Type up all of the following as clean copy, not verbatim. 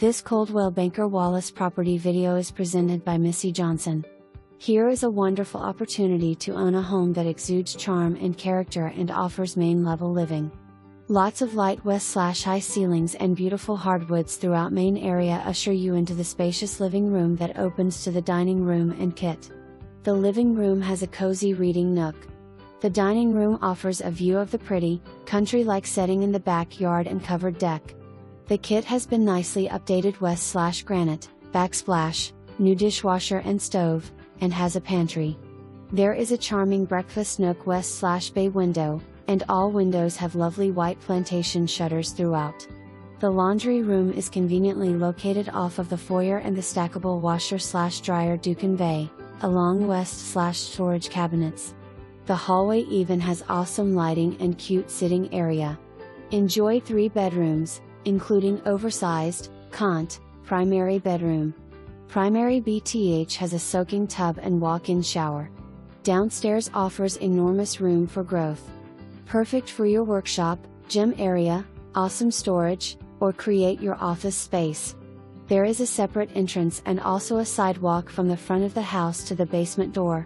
This Coldwell Banker Wallace property video is presented by Missy Johnson. Here is a wonderful opportunity to own a home that exudes charm and character and offers main level living. Lots of light west/high ceilings and beautiful hardwoods throughout main area usher you into the spacious living room that opens to the dining room and kit. The living room has a cozy reading nook. The dining room offers a view of the pretty, country-like setting in the backyard and covered deck. The kit has been nicely updated west/granite, backsplash, new dishwasher and stove, and has a pantry. There is a charming breakfast nook west/bay window, and all windows have lovely white plantation shutters throughout. The laundry room is conveniently located off of the foyer and the stackable washer/dryer do convey, along west/storage cabinets. The hallway even has awesome lighting and cute sitting area. Enjoy 3 bedrooms, including oversized, cont, primary bedroom. Primary BTH has a soaking tub and walk-in shower. Downstairs offers enormous room for growth. Perfect for your workshop, gym area, awesome storage, or create your office space. There is a separate entrance and also a sidewalk from the front of the house to the basement door.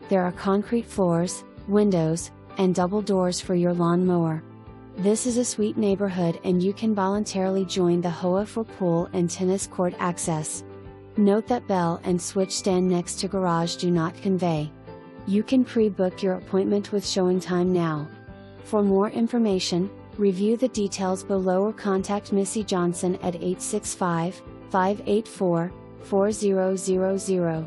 There are concrete floors, windows, and double doors for your lawn mower. This is a sweet neighborhood and you can voluntarily join the HOA for pool and tennis court access. Note that bell and switch stand next to garage do not convey. You can pre-book your appointment with Showingtime now. For more information, review the details below or contact Missy Johnson at 865-584-4000.